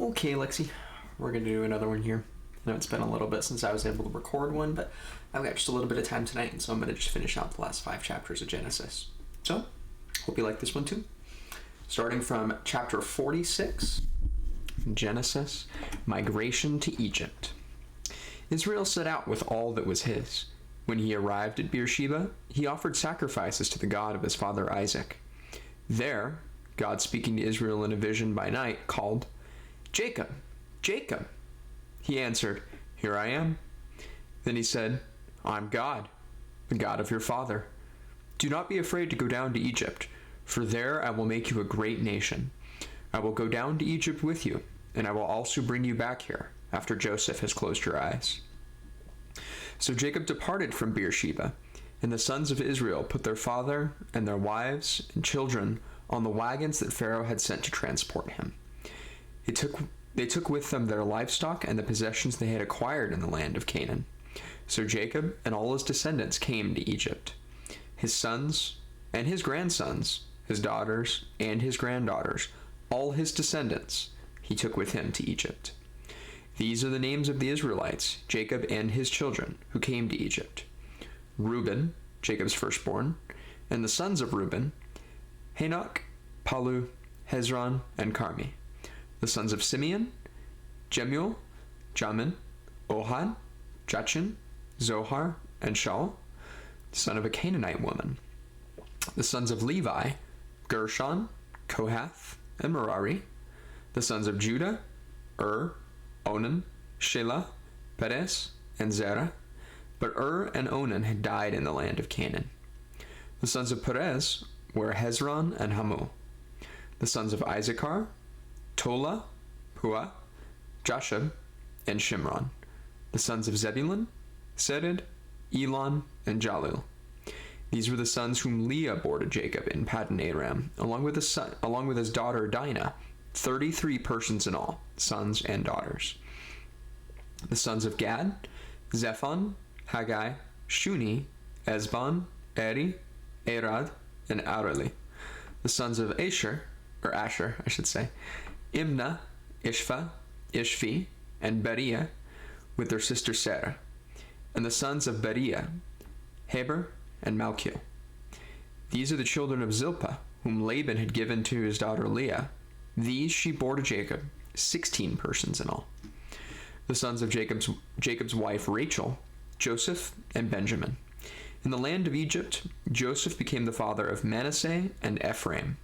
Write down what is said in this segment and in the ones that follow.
Okay, Lexi, we're going to do another one here. I know it's been a little bit since I was able to record one, but I've got just a little bit of time tonight, and so I'm going to just finish out the last 5 chapters of Genesis. So, hope you like this one too. Starting from chapter 46, Genesis, Migration to Egypt. Israel set out with all that was his. When he arrived at Beersheba, he offered sacrifices to the God of his father Isaac. There, God, speaking to Israel in a vision by night, called, "Jacob, Jacob." He answered, "Here I am." Then he said, "I'm God, the God of your father. Do not be afraid to go down to Egypt, for there I will make you a great nation. I will go down to Egypt with you, and I will also bring you back here, after Joseph has closed your eyes." So Jacob departed from Beersheba, and the sons of Israel put their father and their wives and children on the wagons that Pharaoh had sent to transport him. They took with them their livestock and the possessions they had acquired in the land of Canaan. So Jacob and all his descendants came to Egypt. His sons and his grandsons, his daughters and his granddaughters, all his descendants, he took with him to Egypt. These are the names of the Israelites, Jacob and his children, who came to Egypt. Reuben, Jacob's firstborn, and the sons of Reuben, Hanok, Palu, Hezron, and Carmi. The sons of Simeon, Jemuel, Jamin, Ohad, Jachin, Zohar, and Shaul, son of a Canaanite woman. The sons of Levi, Gershon, Kohath, and Merari. The sons of Judah, Onan, Shelah, Perez, and Zerah. But and Onan had died in the land of Canaan. The sons of Perez were Hezron and Hamul. The sons of Issachar, Tola, Pua, Jashub, and Shimron. The sons of Zebulun, Sered, Elon, and Jalil. These were the sons whom Leah bore to Jacob in Paddan Aram, along with his daughter Dinah, 33 persons in all, sons and daughters. The sons of Gad, Zephon, Haggai, Shuni, Esbon, Eri, Arad, and Areli. The sons of Asher, Imnah, Ishva, Ishvi, and Beriah, with their sister Sarah. And the sons of Beriah, Heber, and Malchiel. These are the children of Zilpah, whom Laban had given to his daughter Leah. These she bore to Jacob, 16 persons in all. The sons of Jacob's wife Rachel, Joseph, and Benjamin. In the land of Egypt, Joseph became the father of Manasseh and Ephraim,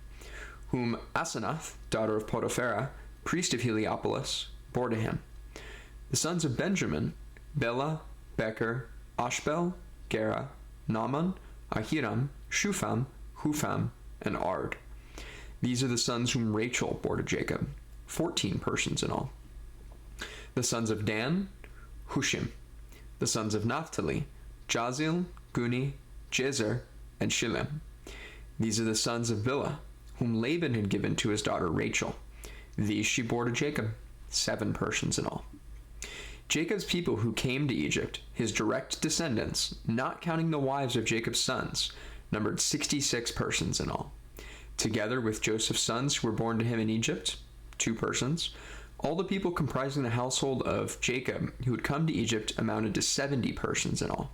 whom Asenath, daughter of Potipharah, priest of Heliopolis, bore to him. The sons of Benjamin, Bela, Becher, Ashbel, Gera, Naaman, Ahiram, Shufam, Hufam, and Ard. These are the sons whom Rachel bore to Jacob, 14 persons in all. The sons of Dan, Hushim. The sons of Naphtali, Jazil, Guni, Jezer, and Shillem. These are the sons of Bilhah, whom Laban had given to his daughter Rachel. These she bore to Jacob, 7 persons in all. Jacob's people who came to Egypt, his direct descendants, not counting the wives of Jacob's sons, numbered 66 persons in all. Together with Joseph's sons who were born to him in Egypt, 2 persons, all the people comprising the household of Jacob who had come to Egypt amounted to 70 persons in all.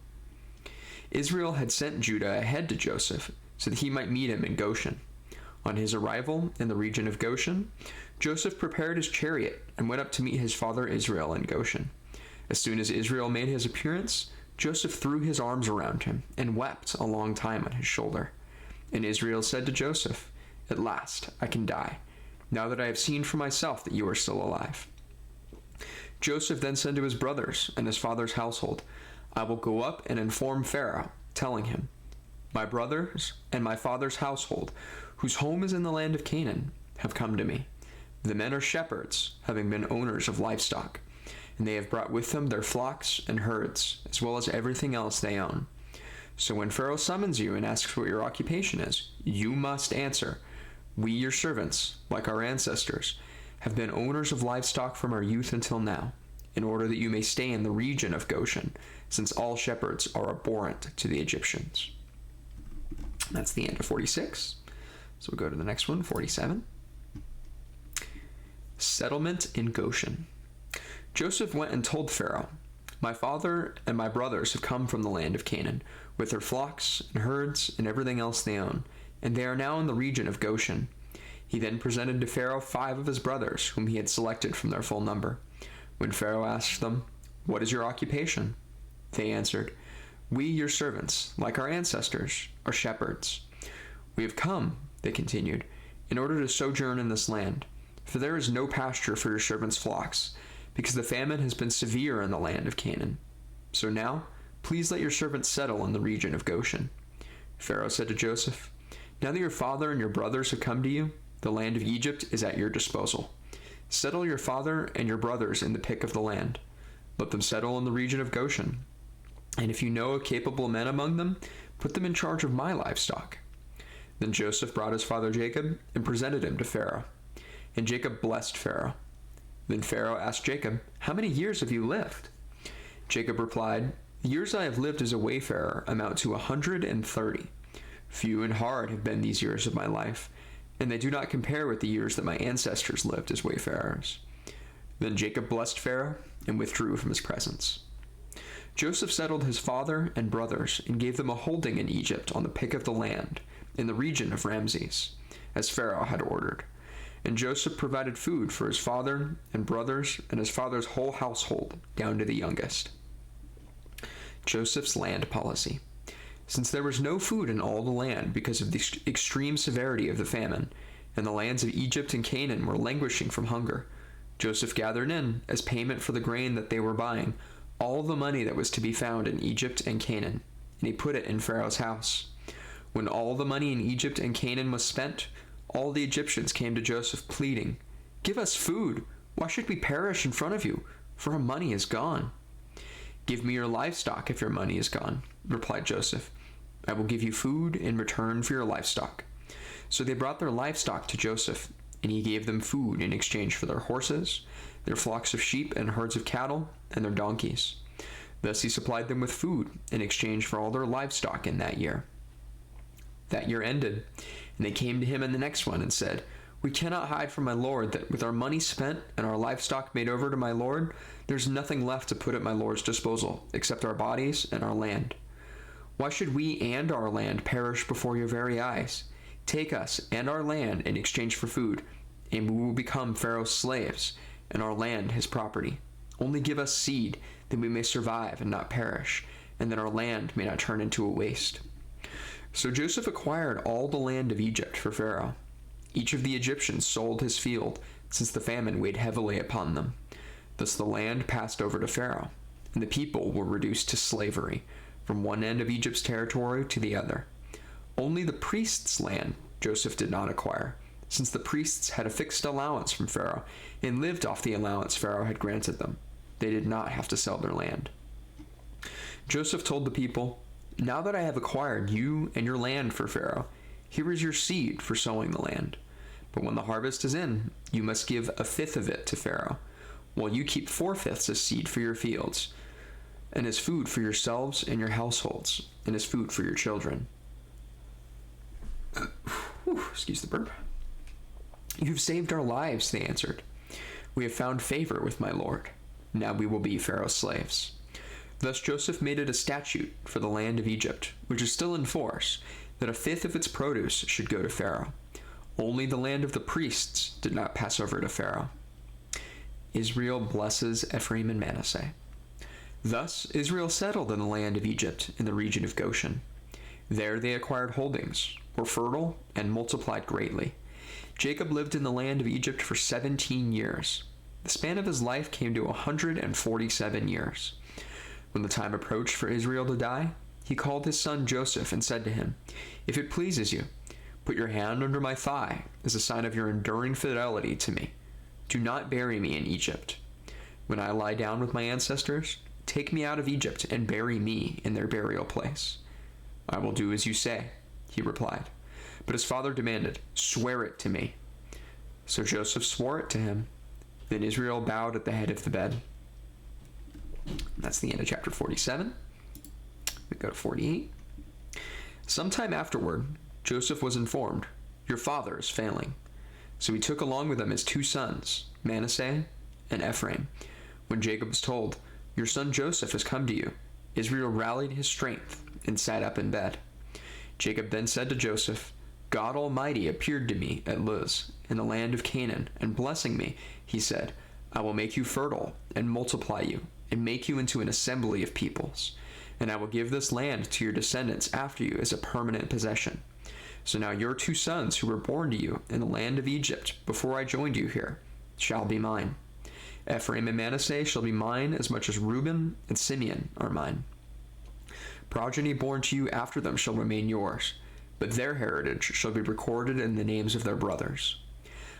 Israel had sent Judah ahead to Joseph so that he might meet him in Goshen. On his arrival in the region of Goshen, Joseph prepared his chariot and went up to meet his father Israel in Goshen. As soon as Israel made his appearance, Joseph threw his arms around him and wept a long time on his shoulder. And Israel said to Joseph, "At last I can die, now that I have seen for myself that you are still alive." Joseph then said to his brothers and his father's household, "I will go up and inform Pharaoh, telling him, 'My brothers and my father's household, whose home is in the land of Canaan, have come to me. The men are shepherds, having been owners of livestock, and they have brought with them their flocks and herds, as well as everything else they own. So when Pharaoh summons you and asks what your occupation is, you must answer, "We, your servants, like our ancestors, have been owners of livestock from our youth until now, in order that you may stay in the region of Goshen, since all shepherds are abhorrent to the Egyptians." That's the end of 46. So we'll go to the next one, 47. Settlement in Goshen. Joseph went and told Pharaoh, "My father and my brothers have come from the land of Canaan, with their flocks and herds and everything else they own, and they are now in the region of Goshen." He then presented to Pharaoh 5 of his brothers, whom he had selected from their full number. When Pharaoh asked them, "What is your occupation?" they answered, "We, your servants, like our ancestors, are shepherds." "We have come," they continued, "in order to sojourn in this land, for there is no pasture for your servants' flocks, because the famine has been severe in the land of Canaan. So now, please let your servants settle in the region of Goshen." Pharaoh said to Joseph, "Now that your father and your brothers have come to you, the land of Egypt is at your disposal. Settle your father and your brothers in the pick of the land. Let them settle in the region of Goshen. And if you know capable men among them, put them in charge of my livestock." Then Joseph brought his father Jacob and presented him to Pharaoh. And Jacob blessed Pharaoh. Then Pharaoh asked Jacob, "How many years have you lived?" Jacob replied, "The years I have lived as a wayfarer amount to 130. Few and hard have been these years of my life, and they do not compare with the years that my ancestors lived as wayfarers." Then Jacob blessed Pharaoh and withdrew from his presence. Joseph settled his father and brothers and gave them a holding in Egypt on the pick of the land, in the region of Ramses, as Pharaoh had ordered. And Joseph provided food for his father and brothers and his father's whole household, down to the youngest. Joseph's land policy. Since there was no food in all the land because of the extreme severity of the famine, and the lands of Egypt and Canaan were languishing from hunger, Joseph gathered in, as payment for the grain that they were buying, all the money that was to be found in Egypt and Canaan, and he put it in Pharaoh's house. When all the money in Egypt and Canaan was spent, all the Egyptians came to Joseph pleading, "Give us food. Why should we perish in front of you? For our money is gone." "Give me your livestock if your money is gone," replied Joseph. "I will give you food in return for your livestock." So they brought their livestock to Joseph, and he gave them food in exchange for their horses, their flocks of sheep and herds of cattle, and their donkeys. Thus he supplied them with food in exchange for all their livestock in that year. That year ended, and they came to him in the next one and said, "We cannot hide from my lord that with our money spent and our livestock made over to my lord, there's nothing left to put at my lord's disposal except our bodies and our land. Why should we and our land perish before your very eyes? Take us and our land in exchange for food, and we will become Pharaoh's slaves, and our land his property. Only give us seed, that we may survive and not perish, and that our land may not turn into a waste." So Joseph acquired all the land of Egypt for Pharaoh. Each of the Egyptians sold his field, since the famine weighed heavily upon them. Thus the land passed over to Pharaoh, and the people were reduced to slavery, from one end of Egypt's territory to the other. Only the priests' land Joseph did not acquire, since the priests had a fixed allowance from Pharaoh, and lived off the allowance Pharaoh had granted them. They did not have to sell their land. Joseph told the people, "Now that I have acquired you and your land for Pharaoh, here is your seed for sowing the land. But when the harvest is in, you must give 1/5 of it to Pharaoh, while you keep 4/5 as seed for your fields, and as food for yourselves and your households, and as food for your children." Excuse the burp. "You've saved our lives," they answered. "We have found favor with my lord. Now we will be Pharaoh's slaves." Thus Joseph made it a statute for the land of Egypt, which is still in force, that 1/5 of its produce should go to Pharaoh. Only the land of the priests did not pass over to Pharaoh. Israel blesses Ephraim and Manasseh. Thus Israel settled in the land of Egypt, in the region of Goshen. There they acquired holdings, were fertile, and multiplied greatly. Jacob lived in the land of Egypt for 17 years. The span of his life came to 147 years. When the time approached for Israel to die, he called his son Joseph and said to him, "If it pleases you, put your hand under my thigh as a sign of your enduring fidelity to me. Do not bury me in Egypt. When I lie down with my ancestors, take me out of Egypt and bury me in their burial place." "I will do as you say," he replied. But his father demanded, "Swear it to me." So Joseph swore it to him. Then Israel bowed at the head of the bed. That's the end of chapter 47. We go to 48. Sometime afterward, Joseph was informed, "Your father is failing." So he took along with him his 2 sons, Manasseh and Ephraim. When Jacob was told, "Your son Joseph has come to you," Israel rallied his strength and sat up in bed. Jacob then said to Joseph, "God Almighty appeared to me at Luz, in the land of Canaan, and blessing me, he said, 'I will make you fertile and multiply you, and make you into an assembly of peoples. And I will give this land to your descendants after you as a permanent possession.' So now your 2 sons who were born to you in the land of Egypt before I joined you here shall be mine. Ephraim and Manasseh shall be mine as much as Reuben and Simeon are mine. Progeny born to you after them shall remain yours, but their heritage shall be recorded in the names of their brothers.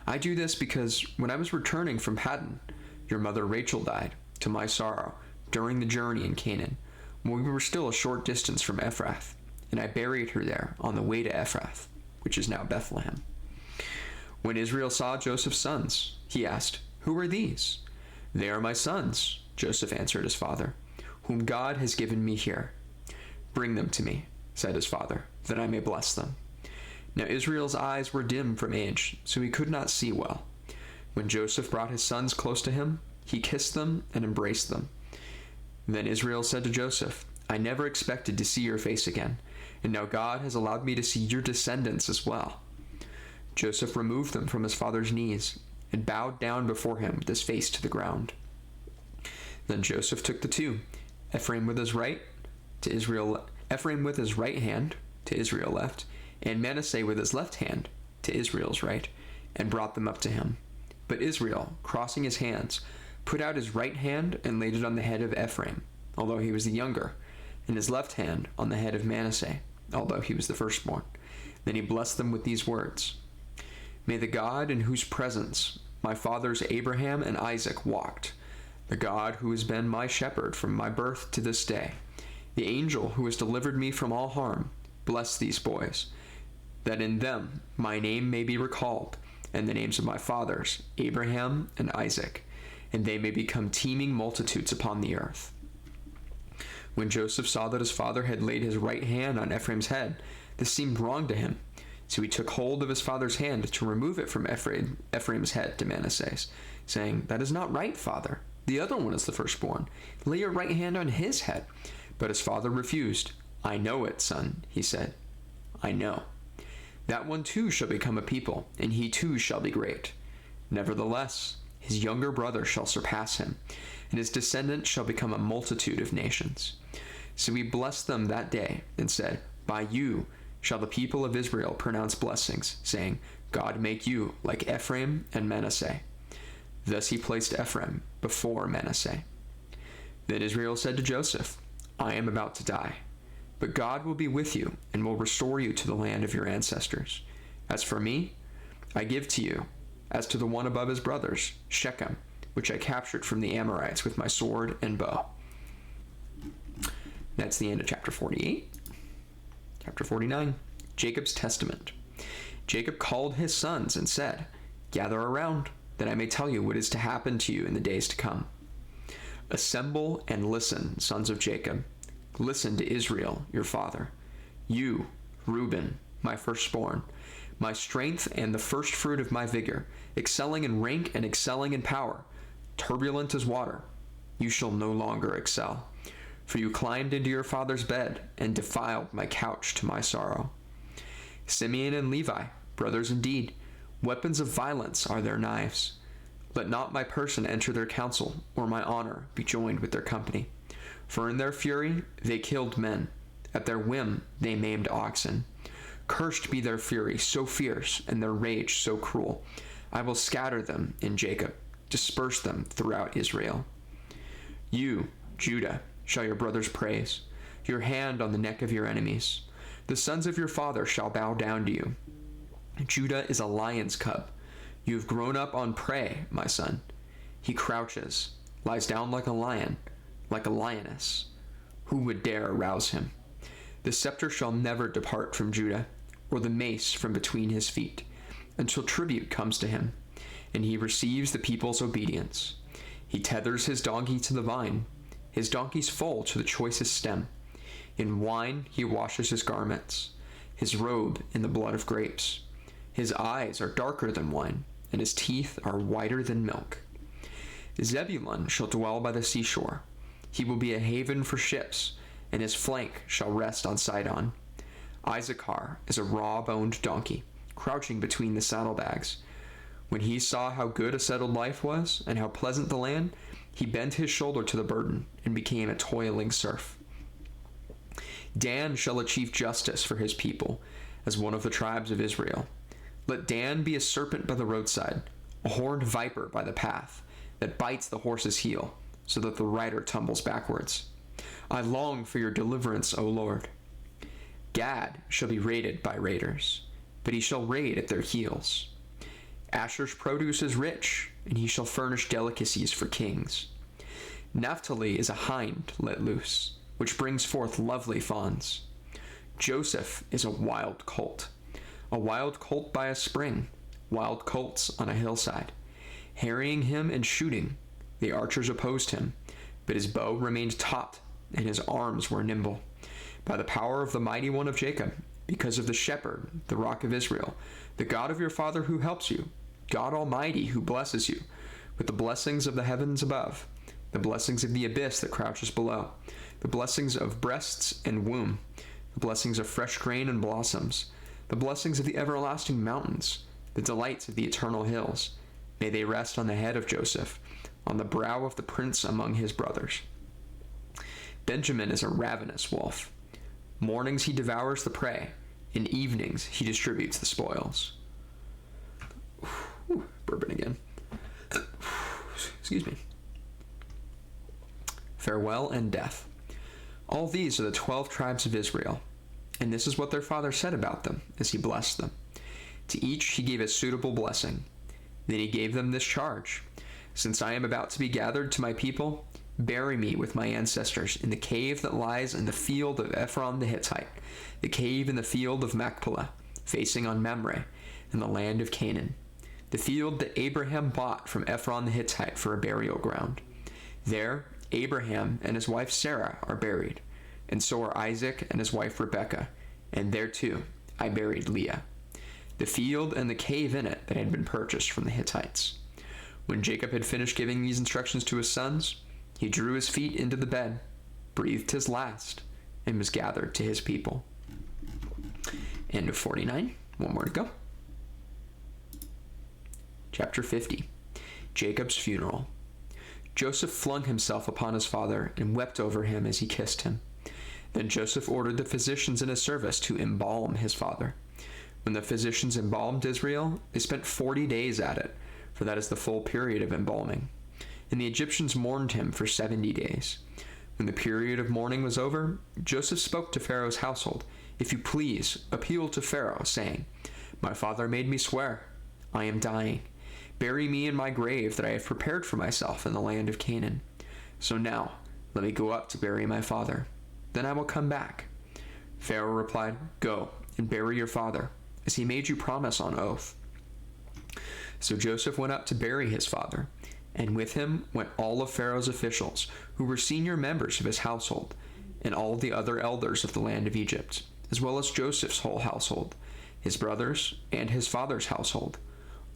I do this because when I was returning from Paddan, your mother Rachel died, to my sorrow, during the journey in Canaan, when we were still a short distance from Ephrath, and I buried her there on the way to Ephrath, which is now Bethlehem." When Israel saw Joseph's sons, he asked, "Who are these?" "They are my sons," Joseph answered his father, "whom God has given me here." "Bring them to me," said his father, "that I may bless them." Now Israel's eyes were dim from age, so he could not see well. When Joseph brought his sons close to him, he kissed them and embraced them. Then Israel said to Joseph, "I never expected to see your face again, and now God has allowed me to see your descendants as well." Joseph removed them from his father's knees and bowed down before him with his face to the ground. Then Joseph took the 2, Ephraim with his right hand to Israel left, and Manasseh with his left hand to Israel's right, and brought them up to him. But Israel, crossing his hands, put out his right hand and laid it on the head of Ephraim, although he was the younger, and his left hand on the head of Manasseh, although he was the firstborn. Then he blessed them with these words: "May the God in whose presence my fathers Abraham and Isaac walked, the God who has been my shepherd from my birth to this day, the angel who has delivered me from all harm, bless these boys, that in them my name may be recalled, and the names of my fathers Abraham and Isaac, and they may become teeming multitudes upon the earth." When Joseph saw that his father had laid his right hand on Ephraim's head, this seemed wrong to him. So he took hold of his father's hand to remove it from Ephraim's head to Manasseh's, saying, "That is not right, father. The other one is the firstborn. Lay your right hand on his head." But his father refused. "I know it, son," he said. "I know. That one too shall become a people, and he too shall be great. Nevertheless, his younger brother shall surpass him, and his descendants shall become a multitude of nations." So he blessed them that day and said, "By you shall the people of Israel pronounce blessings, saying, 'God make you like Ephraim and Manasseh.' Thus he placed Ephraim before Manasseh. Then Israel said to Joseph, "I am about to die, but God will be with you and will restore you to the land of your ancestors. As for me, I give to you, as to the one above his brothers, Shechem, which I captured from the Amorites with my sword and bow." That's the end of chapter 48. Chapter 49, Jacob's testament. Jacob called his sons and said, "Gather around, that I may tell you what is to happen to you in the days to come. Assemble and listen, sons of Jacob. Listen to Israel, your father. You, Reuben, my firstborn, my strength and the first fruit of my vigor, excelling in rank and excelling in power, turbulent as water, you shall no longer excel. For you climbed into your father's bed and defiled my couch to my sorrow. Simeon and Levi, brothers indeed, weapons of violence are their knives. Let not my person enter their council, or my honor be joined with their company. For in their fury they killed men, at their whim they maimed oxen. Cursed be their fury so fierce, and their rage so cruel. I will scatter them in Jacob, disperse them throughout Israel. You, Judah, shall your brothers praise, your hand on the neck of your enemies. The sons of your father shall bow down to you. Judah is a lion's cub. You have grown up on prey, my son. He crouches, lies down like a lion, like a lioness. Who would dare arouse him? The scepter shall never depart from Judah, or the mace from between his feet, until tribute comes to him, and he receives the people's obedience. He tethers his donkey to the vine, his donkey's foal to the choicest stem. In wine he washes his garments, his robe in the blood of grapes. His eyes are darker than wine, and his teeth are whiter than milk. Zebulun shall dwell by the seashore. He will be a haven for ships, and his flank shall rest on Sidon. Issachar is a raw-boned donkey, crouching between the saddlebags. When he saw how good a settled life was, and how pleasant the land, he bent his shoulder to the burden, and became a toiling serf. Dan shall achieve justice for his people, as one of the tribes of Israel. Let Dan be a serpent by the roadside, a horned viper by the path, that bites the horse's heel, so that the rider tumbles backwards. I long for your deliverance, O Lord. Gad shall be raided by raiders, but he shall raid at their heels. Asher's produce is rich, and he shall furnish delicacies for kings. Naphtali is a hind let loose, which brings forth lovely fawns. Joseph is a wild colt by a spring, wild colts on a hillside. Harrying him and shooting, the archers opposed him, but his bow remained taut, and his arms were nimble. By the power of the mighty one of Jacob, because of the shepherd, the rock of Israel, the God of your father who helps you, God Almighty who blesses you, with the blessings of the heavens above, the blessings of the abyss that crouches below, the blessings of breasts and womb, the blessings of fresh grain and blossoms, the blessings of the everlasting mountains, the delights of the eternal hills. May they rest on the head of Joseph, on the brow of the prince among his brothers. Benjamin is a ravenous wolf. Mornings he devours the prey, in evenings he distributes the spoils. Bourbon again. Excuse me. Farewell and death. All these are the 12 tribes of Israel, and this is what their father said about them as he blessed them. To each he gave a suitable blessing. Then he gave them this charge: since I am about to be gathered to my people, bury me with my ancestors in the cave that lies in the field of Ephron the Hittite, the cave in the field of Machpelah, facing on Mamre, in the land of Canaan, the field that Abraham bought from Ephron the Hittite for a burial ground. There Abraham and his wife Sarah are buried, and so are Isaac and his wife Rebekah, and there too I buried Leah. The field and the cave in it that had been purchased from the Hittites. When Jacob had finished giving these instructions to his sons, he drew his feet into the bed, breathed his last, and was gathered to his people. End of 49. One more to go. Chapter 50. Jacob's funeral. Joseph flung himself upon his father and wept over him as he kissed him. Then Joseph ordered the physicians in his service to embalm his father. When the physicians embalmed Israel, they spent 40 days at it, for that is the full period of embalming. And the Egyptians mourned him for 70 days. When the period of mourning was over, Joseph spoke to Pharaoh's household. If you please, appeal to Pharaoh, saying, My father made me swear. I am dying. Bury me in my grave that I have prepared for myself in the land of Canaan. So now, let me go up to bury my father. Then I will come back. Pharaoh replied, Go and bury your father, as he made you promise on oath. So Joseph went up to bury his father, and with him went all of Pharaoh's officials, who were senior members of his household, and all the other elders of the land of Egypt, as well as Joseph's whole household, his brothers, and his father's household.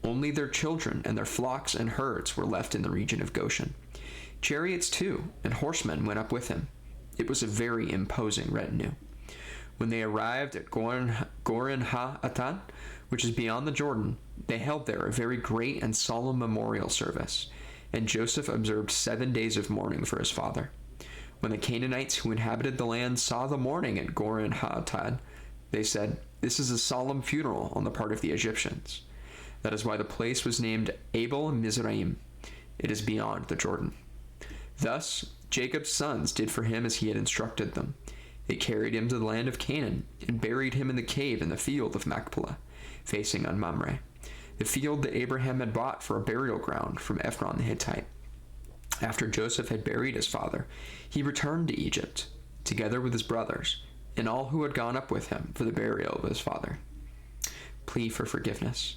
Only their children and their flocks and herds were left in the region of Goshen. Chariots, too, and horsemen went up with him. It was a very imposing retinue. When they arrived at Goren ha-Atan, which is beyond the Jordan, they held there a very great and solemn memorial service, and Joseph observed 7 days of mourning for his father. When the Canaanites who inhabited the land saw the mourning at Goren ha-Atan, they said, This is a solemn funeral on the part of the Egyptians. That is why the place was named Abel Mizraim. It is beyond the Jordan. Thus Jacob's sons did for him as he had instructed them. They carried him to the land of Canaan and buried him in the cave in the field of Machpelah, facing on Mamre, the field that Abraham had bought for a burial ground from Ephron the Hittite. After Joseph had buried his father, he returned to Egypt, together with his brothers, and all who had gone up with him for the burial of his father. Plea for forgiveness.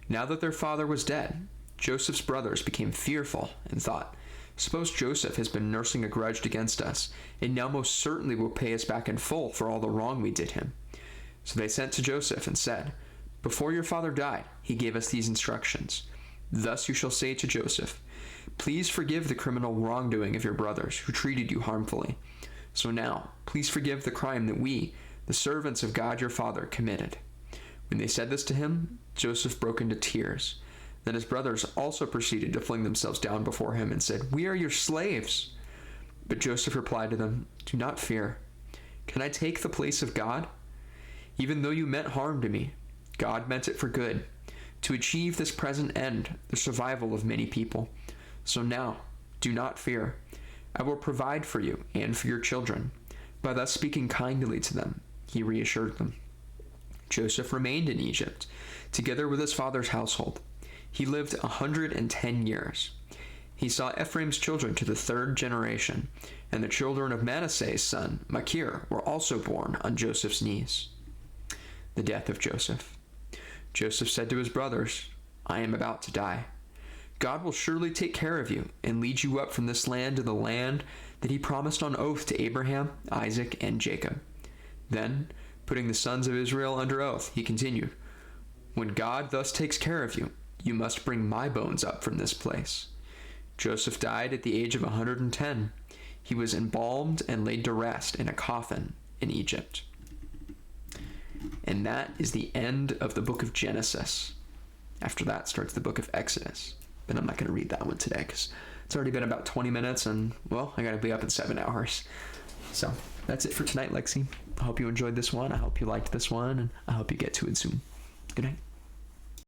Now that their father was dead, Joseph's brothers became fearful and thought, Suppose Joseph has been nursing a grudge against us, and now most certainly will pay us back in full for all the wrong we did him. So they sent to Joseph and said, Before your father died, he gave us these instructions. Thus you shall say to Joseph, 'Please forgive the criminal wrongdoing of your brothers who treated you harmfully. So now, please forgive the crime that we, the servants of God your Father, committed.' When they said this to him, Joseph broke into tears. Then his brothers also proceeded to fling themselves down before him and said, 'We are your slaves.' But Joseph replied to them, 'Do not fear. Can I take the place of God? Even though you meant harm to me, God meant it for good, to achieve this present end, the survival of many people. So now, do not fear. I will provide for you and for your children.' By thus speaking kindly to them, he reassured them. Joseph remained in Egypt, together with his father's household. He lived 110 years. He saw Ephraim's children to the third generation, and the children of Manasseh's son, Machir, were also born on Joseph's knees. The death of Joseph. Joseph said to his brothers, 'I am about to die. God will surely take care of you and lead you up from this land to the land that he promised on oath to Abraham, Isaac, and Jacob.' Then, putting the sons of Israel under oath, he continued, 'When God thus takes care of you, you must bring my bones up from this place.' Joseph died at the age of 110. He was embalmed and laid to rest in a coffin in Egypt." And that is the end of the book of Genesis. After that starts the book of Exodus. But I'm not going to read that one today because it's already been about 20 minutes and, well, I got to be up in 7 hours. So that's it for tonight, Lexi. I hope you enjoyed this one. I hope you liked this one, and I hope you get to it soon. Good night.